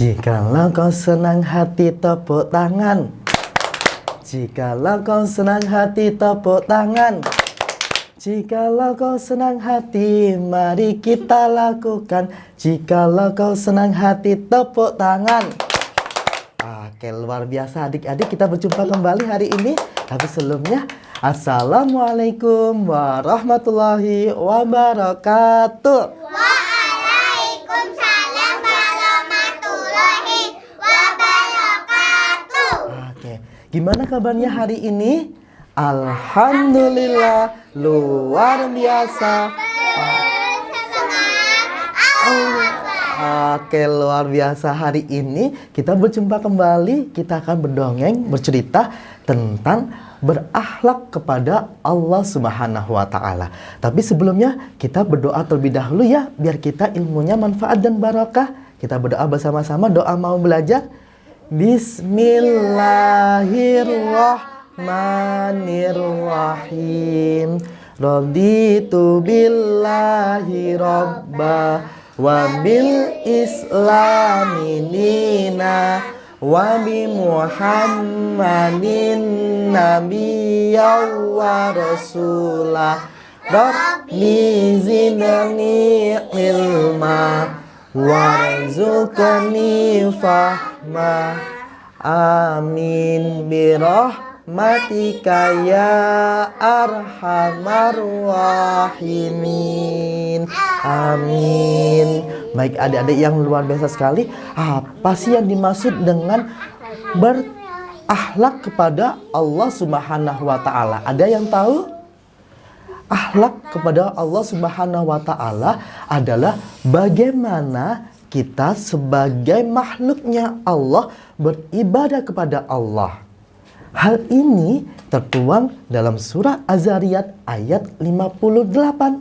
Jikalau kau senang hati tepuk tangan. Jikalau kau senang hati tepuk tangan. Jikalau kau senang hati, mari kita lakukan. Jikalau kau senang hati, tepuk tangan. Oke, luar biasa adik-adik, kita berjumpa kembali hari ini. Tapi sebelumnya, Assalamualaikum warahmatullahi wabarakatuh. Waalaikumsalam warahmatullahi wabarakatuh. Oke, gimana kabarnya hari ini? Alhamdulillah, luar biasa. Oke, luar biasa. Hari ini kita berjumpa kembali. Kita akan berdongeng, bercerita tentang berakhlak kepada Allah Subhanahu wa Ta'ala. Tapi sebelumnya kita berdoa terlebih dahulu ya, biar kita ilmunya manfaat dan barakah. Kita berdoa bersama-sama. Doa mau belajar. Bismillahirrahmanirrahim. Raditu billahi rabba wa bil islami dina wa bi muhammadin nabiyya wa rasulah. Rabbi zidni ilma warzuqni fahma. Amin birahmatika ya arhamar rahimin. Amin. Baik adik-adik yang luar biasa sekali, apa sih yang dimaksud dengan berakhlak kepada Allah Subhanahu wa Ta'ala? Ada yang tahu? Akhlak kepada Allah Subhanahu wa Ta'ala adalah bagaimana kita sebagai makhluknya Allah beribadah kepada Allah. Hal ini tertuang dalam surah Az-Zariyat ayat 58.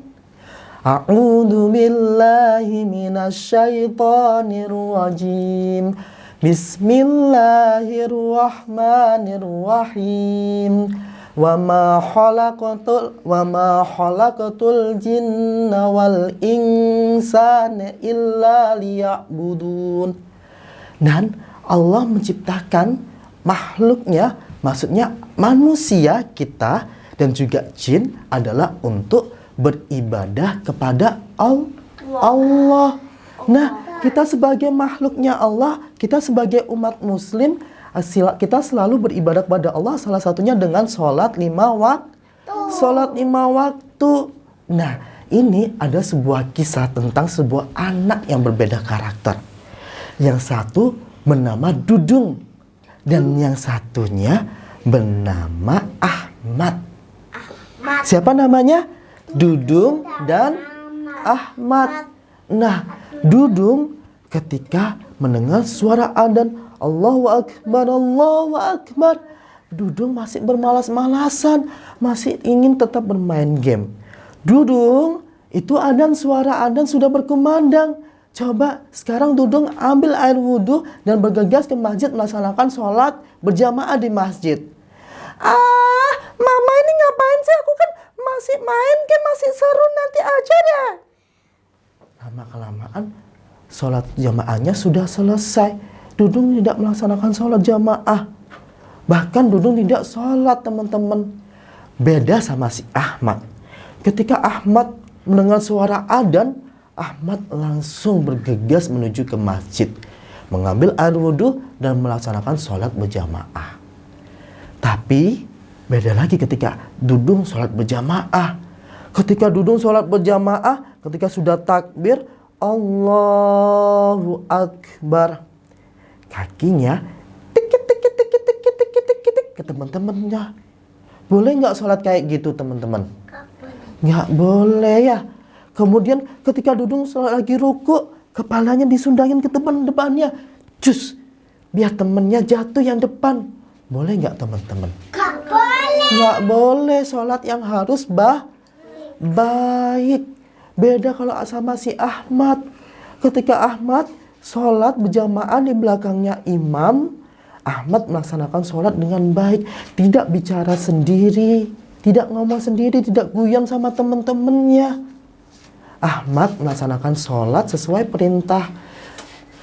A'udzu billahi minasyaitonir rajim. Bismillahirrahmanirrahim. Wa ma khalaqatul jinna wal insana illa liya'budun. Dan Allah menciptakan makhluknya, maksudnya manusia kita dan juga jin adalah untuk beribadah kepada Allah. Nah, kita sebagai makhluknya Allah, kita sebagai umat muslim, kita selalu beribadah kepada Allah, salah satunya dengan sholat 5 waktu. Sholat 5 waktu. Nah, ini ada sebuah kisah tentang sebuah anak yang berbeda karakter. Yang satu bernama Dudung dan yang satunya bernama Ahmad. Siapa namanya? Dudung dan Ahmad. Nah, Dudung ketika mendengar suara adzan Allahu Akbar, Allahu Akbar, Dudung masih bermalas-malasan, masih ingin tetap bermain game. Dudung, itu adzan, suara adzan sudah berkumandang. Coba sekarang Dudung ambil air wudhu dan bergegas ke masjid melaksanakan sholat berjamaah di masjid. Mama ini ngapain sih? Aku kan masih main game, masih seru, nanti aja deh. Lama-kelamaan sholat jamaahnya sudah selesai. Dudung tidak melaksanakan sholat jamaah. Bahkan Dudung tidak sholat, teman-teman. Beda sama si Ahmad. Ketika Ahmad mendengar suara adzan, Ahmad langsung bergegas menuju ke masjid, mengambil air wudhu dan melaksanakan sholat berjamaah. Tapi beda lagi ketika Dudung sholat berjamaah. Ketika Dudung sholat berjamaah, ketika sudah takbir, Allahu Akbar, kakinya tik ke teman-temannya. Boleh nggak sholat kayak gitu, teman-teman? Nggak boleh ya. Kemudian ketika Dudung sholat lagi ruku, kepalanya disundangin ke teman depannya. Cus, biar temennya jatuh yang depan. Boleh nggak, teman-teman? Nggak boleh. Nggak boleh. Sholat yang harus baik. Beda kalau sama si Ahmad. Ketika Ahmad sholat berjamaah di belakangnya imam, Ahmad melaksanakan sholat dengan baik. Tidak bicara sendiri, tidak ngomong sendiri, tidak guyon sama teman-temannya. Ahmad melaksanakan sholat sesuai perintah,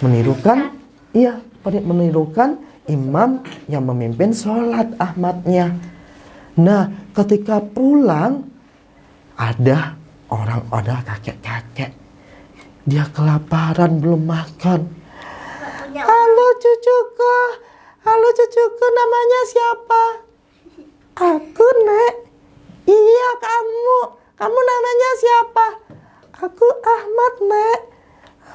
menirukan Iya, menirukan imam yang memimpin sholat Ahmadnya. Nah, ketika pulang, ada kakek-kakek. Dia kelaparan, belum makan. Halo cucuku, namanya siapa? Aku, Nek. Iya, kamu namanya siapa? Aku Ahmad, Nek.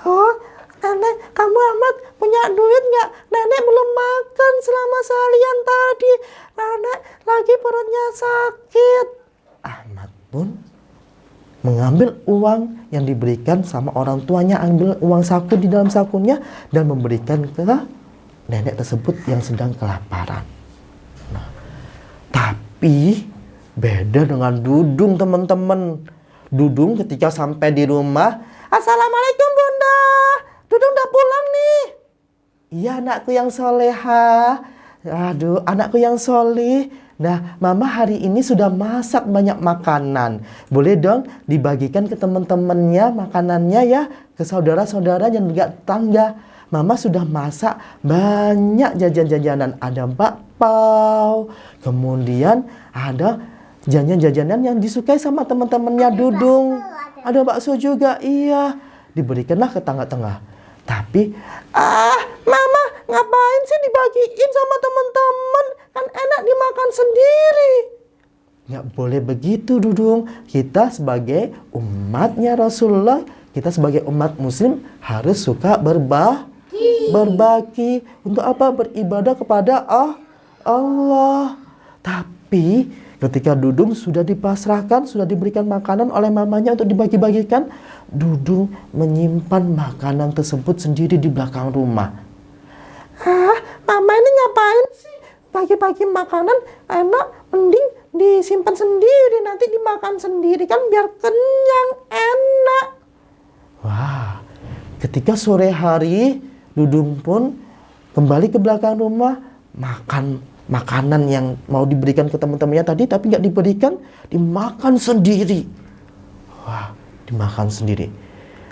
Oh, Nenek, kamu Ahmad punya duit nggak? Nenek belum makan selama seharian tadi. Nenek lagi perutnya sakit. Ahmad pun mengambil uang yang diberikan sama orang tuanya, ambil uang saku di dalam sakunya dan memberikan ke nenek tersebut yang sedang kelaparan. Nah, tapi beda dengan Dudung, teman-teman. Dudung ketika sampai di rumah, Assalamualaikum Bunda, Dudung udah pulang nih. Iya anakku yang soleha. Aduh, anakku yang solih. Nah, Mama hari ini sudah masak banyak makanan. Boleh dong dibagikan ke teman-temannya makanannya ya, ke saudara-saudara yang juga tetangga. Mama sudah masak banyak jajan-jajanan. Ada bakpao, kemudian ada jajanan-jajanan yang disukai sama teman-temannya Dudung. Ada bakso juga, iya. Diberikanlah ke tengah-tengah. Tapi, Mama ngapain sih dibagiin sama teman-teman? Kan enak dimakan sendiri. Nggak boleh begitu, Dudung. Kita sebagai umatnya Rasulullah, kita sebagai umat muslim harus suka berbagi. Untuk apa? Beribadah kepada Allah. Tapi ketika Dudung sudah dipasrahkan, sudah diberikan makanan oleh mamanya untuk dibagi-bagikan, Dudung menyimpan makanan tersebut sendiri di belakang rumah. Mama ini ngapain sih? Bagi-bagi makanan enak, mending disimpan sendiri, nanti dimakan sendiri kan biar kenyang, enak. Wah, ketika sore hari, Dudung pun kembali ke belakang rumah, makan makanan yang mau diberikan ke teman-temannya tadi, tapi nggak diberikan, dimakan sendiri. Wah, dimakan sendiri.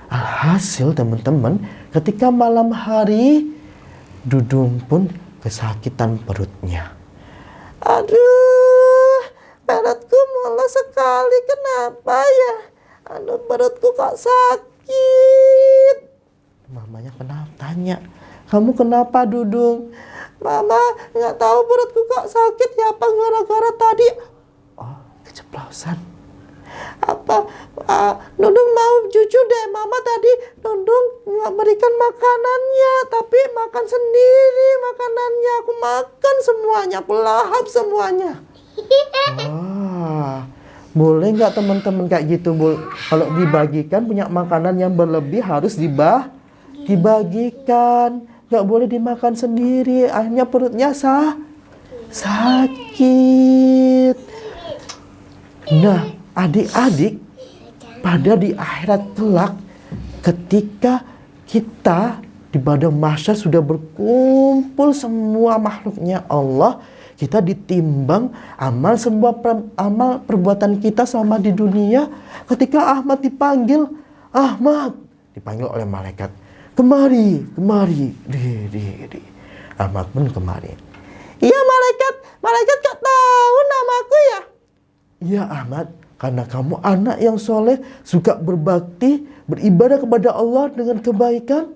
Alhasil teman-teman, ketika malam hari, Dudung pun kesakitan perutnya. Aduh, perutku mules sekali, kenapa ya? Aduh, perutku kok sakit. Mamanya kenapa? Tanya, kamu kenapa Dudung? Mama nggak tahu perutku kok sakit ya, apa gara-gara tadi? Oh, keceplosan. Apa? Dudung mau jujur deh, Mama tadi Dudung nggak berikan makanannya, tapi makan sendiri makanannya. Aku makan semuanya, aku lahap semuanya. Wah, boleh nggak teman-teman kayak gitu? Kalau dibagikan punya makanan yang berlebih harus dibagikan. Nggak boleh dimakan sendiri, akhirnya perutnya sakit. Nah, adik-adik, pada di akhirat kelak, ketika kita di padang mahsyar sudah berkumpul semua makhluknya Allah, kita ditimbang amal perbuatan kita selama di dunia. Ketika Ahmad dipanggil oleh malaikat. Kemari. Ahmad pun kemari. Iya malaikat gak tahu namaku ya? Iya Ahmad, karena kamu anak yang soleh, suka berbakti, beribadah kepada Allah dengan kebaikan,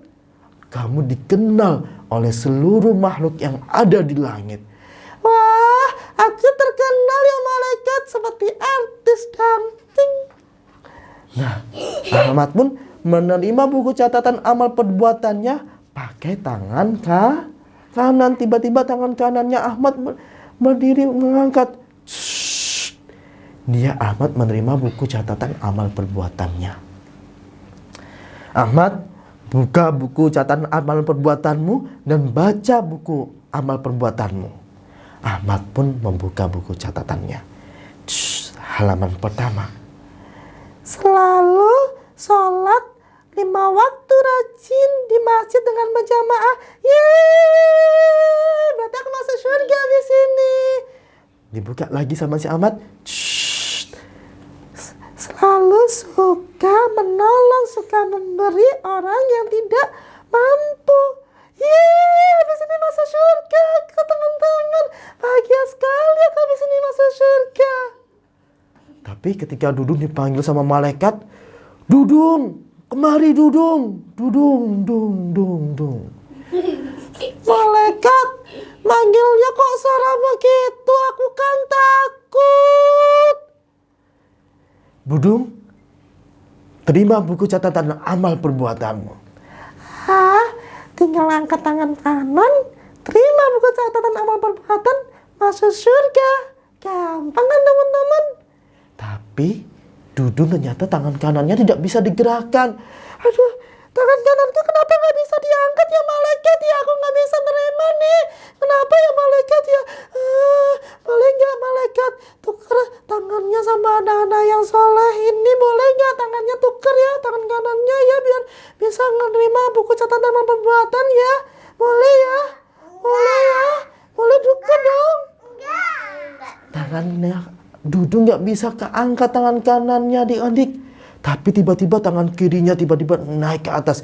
kamu dikenal oleh seluruh makhluk yang ada di langit. Wah, aku terkenal ya malaikat, seperti artis dancing. Nah, Ahmad pun menerima buku catatan amal perbuatannya pakai tangan kanan. Tiba-tiba tangan kanannya Ahmad berdiri mengangkat. Dia Ahmad menerima buku catatan amal perbuatannya. Ahmad, buka buku catatan amal perbuatanmu dan baca buku amal perbuatanmu. Ahmad pun membuka buku catatannya. Halaman pertama. Selalu sholat 5 waktu rajin di masjid dengan berjamaah. Yeay, berarti aku masuk surga habis ini. Dibuka lagi sama si Ahmad. Selalu suka menolong, suka memberi orang yang tidak mampu. Yeay, Tapi ketika Dudung dipanggil sama malaikat, Dudung, kemari Dudung, Dudung, dung, dung, dung. Malaikat manggilnya kok suara begitu, aku kan takut. Dudung, terima buku catatan amal perbuatanmu. Tinggal angkat tangan kanan, terima buku catatan amal perbuatan, masuk surga. Gampang kan teman-teman? Tapi Dudung ternyata tangan kanannya tidak bisa digerakkan. Aduh, tangan kananku kenapa nggak bisa diangkat ya malaikat ya? Aku nggak bisa nerima nih. Kenapa ya malaikat ya? Boleh nggak malaikat tuker tangannya sama anak-anak yang soleh ini? Boleh nggak tangannya tuker ya, tangan kanannya ya, biar bisa menerima buku catatan amal perbuatan ya? Boleh ya? Boleh ya? Boleh tuker dong? Tangannya Dudung nggak bisa keangkat tangan kanannya adik-adik. Tapi tiba-tiba tangan kirinya tiba-tiba naik ke atas.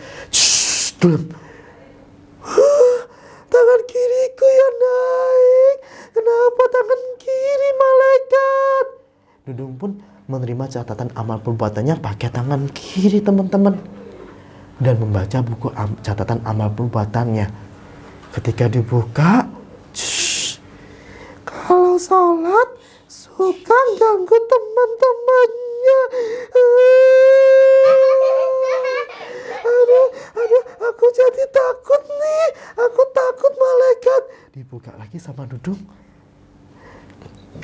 Tangan kiriku yang naik. Kenapa tangan kiri malaikat? Dudung pun menerima catatan amal perbuatannya pakai tangan kiri teman-teman. Dan membaca buku catatan amal perbuatannya. Ketika dibuka, kalau sholat suka ganggu teman-temannya. Aduh, aku jadi takut nih. Aku takut malaikat. Dibuka lagi sama Dudung.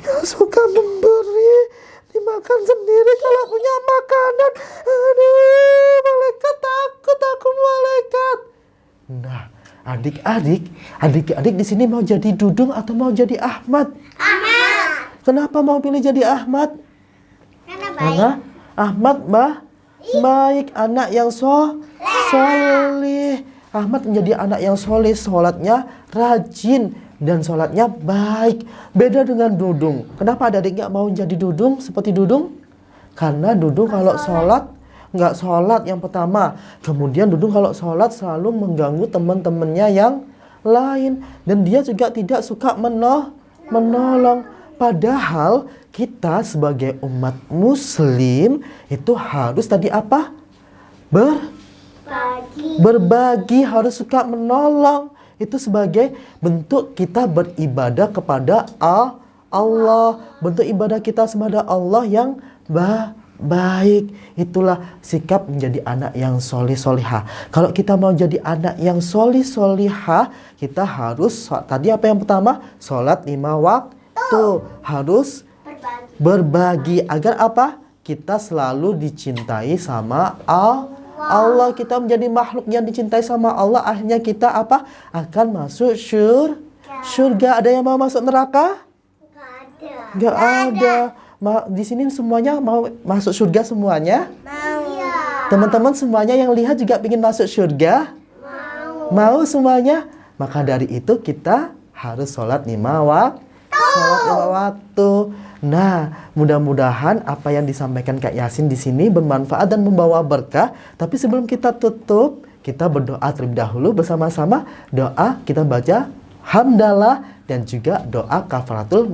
Gak suka memberi, dimakan sendiri kalau punya makanan. Aduh, malaikat takut aku malaikat. Nah, adik-adik di sini mau jadi Dudung atau mau jadi Ahmad? Ahmad. Kenapa mau pilih jadi Ahmad? Karena Ahmad baik, anak yang soleh. Ahmad menjadi anak yang soleh, sholatnya rajin dan sholatnya baik. Beda dengan Dudung. Kenapa adik nggak mau jadi Dudung seperti Dudung? Karena Dudung kalau sholat nggak sholat yang pertama. Kemudian Dudung kalau sholat selalu mengganggu teman-temannya yang lain. Dan dia juga tidak suka menolong. Padahal kita sebagai umat muslim itu harus tadi apa? Berbagi, harus suka menolong. Itu sebagai bentuk kita beribadah kepada Allah. Bentuk ibadah kita kepada Allah yang baik. Itulah sikap menjadi anak yang soleh-solehah. Kalau kita mau jadi anak yang soleh-solehah, kita harus tadi apa yang pertama? Sholat 5 waktu. Harus berbagi agar apa? Kita selalu dicintai sama Allah. Kita menjadi makhluk yang dicintai sama Allah. Akhirnya kita apa? Akan masuk surga. Ada yang mau masuk neraka? Gak ada. Di sini semuanya mau masuk surga semuanya? Teman-teman semuanya yang lihat juga ingin masuk surga? Mau semuanya? Maka dari itu kita harus sholat 5 waktu. Nah, mudah-mudahan apa yang disampaikan Kak Yasin di sini bermanfaat dan membawa berkah. Tapi sebelum kita tutup, kita berdoa terlebih dahulu bersama-sama. Doa kita baca hamdalah dan juga doa kafaratul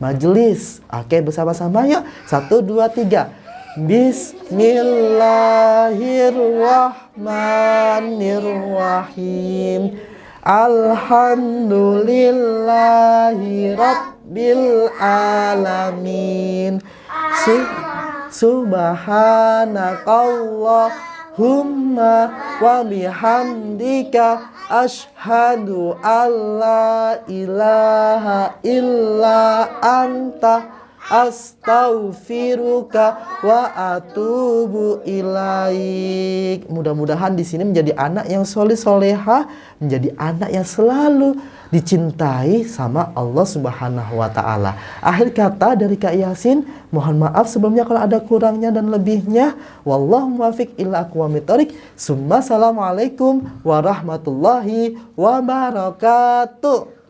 majelis. Oke, bersama-sama yuk. 1, 2, 3. Bismillahirrahmanirrahim. Alhamdulillahi Rabbil alamin. Subhanakallahumma wa bihamdika asyhadu alla ilaha illa anta astaghfiruka wa atubu ilaik. Mudah-mudahan di sini menjadi anak yang soleh-solehah, menjadi anak yang selalu dicintai sama Allah Subhanahu wa taala. Akhir kata dari Kak Yasin, mohon maaf sebelumnya kalau ada kurangnya dan lebihnya. Wallahu muwaffiq ila aqwamit thoriq. Assalamualaikum warahmatullahi wabarakatuh.